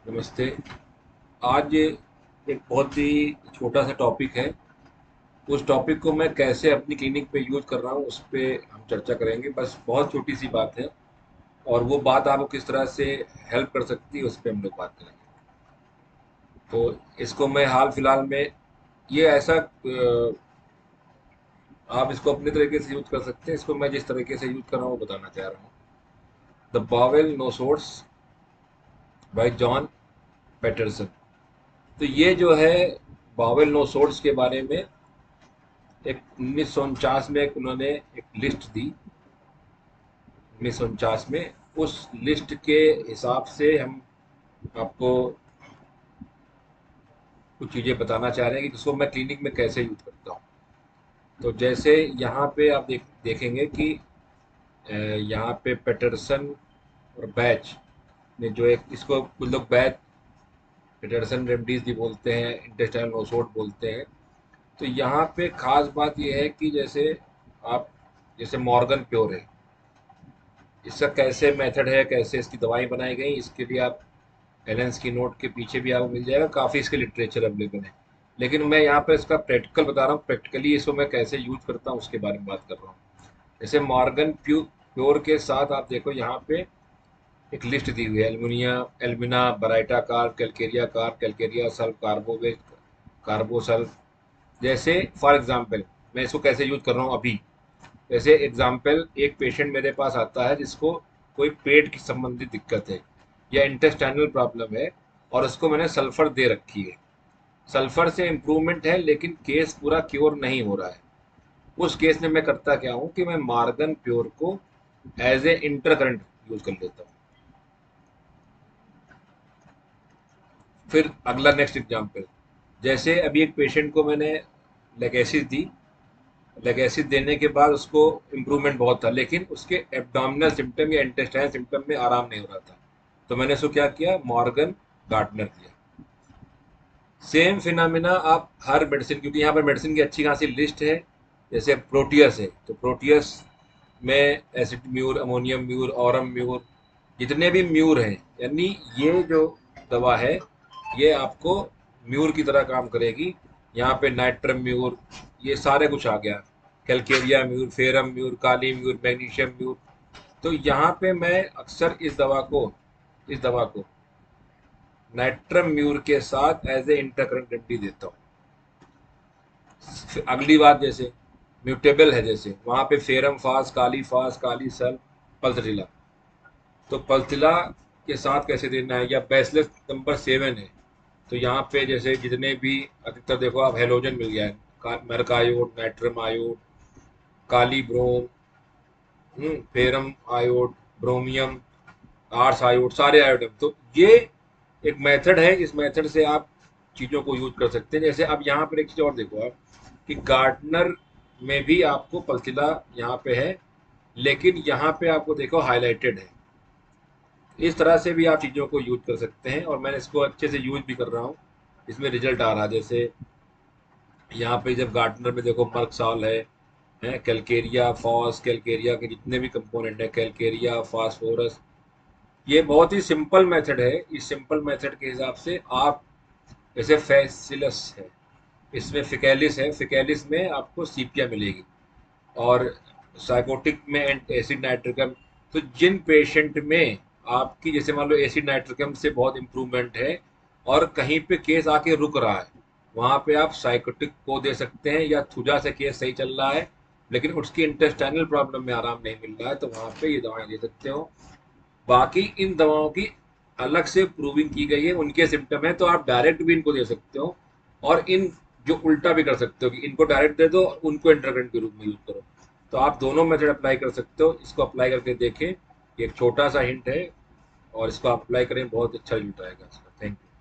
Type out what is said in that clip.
नमस्ते। आज एक बहुत ही छोटा सा टॉपिक है। उस टॉपिक को मैं कैसे अपनी क्लिनिक पे यूज़ कर रहा हूँ उस पे हम चर्चा करेंगे। बस बहुत छोटी सी बात है और वो बात आपको किस तरह से हेल्प कर सकती है उस पे हम लोग बात करेंगे। तो इसको मैं हाल फिलहाल में ये ऐसा आप इसको अपने तरीके से यूज़ कर सकते हैं। इसको मैं जिस तरीके से यूज़ कर रहा हूँ वो बताना चाह रहा हूँ। The bowel nosodes by John Paterson. तो ये जो है बावेल नो सोर्स के बारे में एक 1949 में उन्होंने एक लिस्ट दी। 1949 में उस लिस्ट के हिसाब से हम आपको कुछ चीज़ें बताना चाह रहे हैं कि इसको मैं क्लिनिक में कैसे यूज करता हूँ। तो जैसे यहाँ पे आप देखेंगे कि यहाँ पे पेटरसन और बैच ने जो एक इसको कुछ लोग बैच पेटरसन रेमडीज भी बोलते हैं, इंटेस्टाइनल नोसोड बोलते हैं। तो यहाँ पे खास बात यह है कि जैसे आप जैसे मॉर्गन प्योर है, इसका कैसे मेथड है, कैसे इसकी दवाई बनाई गई, इसके लिए आप एलेंस की नोट के पीछे भी आपको मिल जाएगा। काफ़ी इसके लिटरेचर अवेलेबल है। लेकिन मैं यहाँ पर इसका प्रैक्टिकल बता रहा हूँ, प्रैक्टिकली इसको मैं कैसे यूज करता हूँ उसके बारे में बात कर रहा हूँ। जैसे मॉर्गन प्योर के साथ आप देखो यहाँ पे एक लिस्ट दी हुई है। Alumina, alumina, baryta carb, calcarea carb, calcarea sulph, carboveg, carbosulph. जैसे फॉर एग्जाम्पल मैं इसको कैसे यूज कर रहा हूँ अभी। जैसे एग्जाम्पल, एक पेशेंट मेरे पास आता है जिसको कोई पेट की संबंधित दिक्कत है या इंटेस्टाइनल प्रॉब्लम है और उसको मैंने सल्फर दे रखी है। सल्फर से इम्प्रूवमेंट है लेकिन केस पूरा क्योर नहीं हो रहा है। उस केस में मैं करता क्या हूँ कि मैं मार्गन प्योर को as a intercurrent use कर लेता हूँ। फिर अगला नेक्स्ट एग्जाम्पल, जैसे अभी एक पेशेंट को मैंने लेगेसिस दी। लेगेसिस देने के बाद उसको इम्प्रूवमेंट बहुत था लेकिन उसके एब्डोमिनल सिम्टम या इंटेस्टाइन सिम्टम में आराम नहीं हो रहा था। तो मैंने उसको क्या किया, मॉर्गन गार्डनर दिया। सेम फिनोमिना आप हर मेडिसिन, क्योंकि यहाँ पर मेडिसिन की अच्छी खासी लिस्ट है। जैसे प्रोटियस है तो प्रोटियस में acid mur, ammonium mur, aurum mur, जितने भी म्यूर हैं, यानी ये जो दवा है ये आपको म्यूर की तरह काम करेगी। यहाँ पे नाइट्रम म्यूर, ये सारे कुछ आ गया। कैलकेरिया म्यूर, फेरम म्यूर, काली म्यूर, मैग्नीशियम म्यूर। तो यहाँ पे मैं अक्सर इस दवा को नाइट्रम म्यूर के साथ एज ए इंटरकरेंट रेमेडी देता हूँ। फिर अगली बात, जैसे म्यूटेबल है, जैसे वहाँ पे फेरम फास, काली सल, पल्सटिला। तो पल्सटिला के साथ कैसे देना है, या बैसिलस नंबर 7 है तो यहाँ पे जैसे जितने भी अधिकतर देखो आप हेलोजन मिल गया है, मेर्क आयोड, नाइट्रम आयोड, काली ब्रोम, फेरम आयोड, ब्रोमियम, आर्स आयोड, सारे आयोडम। तो ये एक मेथड है, इस मेथड से आप चीज़ों को यूज कर सकते हैं। जैसे अब यहाँ पर एक चीज़ और देखो आप कि गार्डनर में भी आपको पल्सिला यहाँ पे है लेकिन यहाँ पे आपको देखो हाईलाइटेड है। इस तरह से भी आप चीज़ों को यूज कर सकते हैं और मैंने इसको अच्छे से यूज भी कर रहा हूँ। इसमें रिजल्ट आ रहा है। जैसे यहाँ पे जब गार्डनर में देखो मर्क साल है कैलकेरिया फॉस, कैलकेरिया के जितने भी कंपोनेंट है, कैलकेरिया फास्फोरस। ये बहुत ही सिंपल मेथड है। इस सिंपल मेथड के हिसाब से आप, जैसे फैसिलस है, इसमें फिकैलिस है, फिकैलिस में आपको सीपिया मिलेगी। और साइकोटिक में एसिड नाइट्रिकम। तो जिन पेशेंट में आपकी जैसे मान लो एसिड नाइट्रिकम से बहुत इम्प्रूवमेंट है और कहीं पे केस आके रुक रहा है, वहाँ पे आप साइकोटिक को दे सकते हैं, या थुजा से केस सही चल रहा है लेकिन उसकी इंटेस्टाइनल प्रॉब्लम में आराम नहीं मिल रहा है तो वहाँ पे ये दवाएं दे सकते हो। बाकी इन दवाओं की अलग से प्रूविंग की गई है, उनके सिम्टम है तो आप डायरेक्ट भी इनको दे सकते हो। और इन जो उल्टा भी कर सकते हो कि इनको डायरेक्ट दे दो, उनको इंटरकरेंट के रूप में यूज करो। तो आप दोनों मेथड अप्लाई कर सकते हो। इसको अप्लाई करके देखें, ये एक छोटा सा हिंट है और इसको आप अप्लाई करें, बहुत अच्छा रिजल्ट आएगा इसका। Thank you.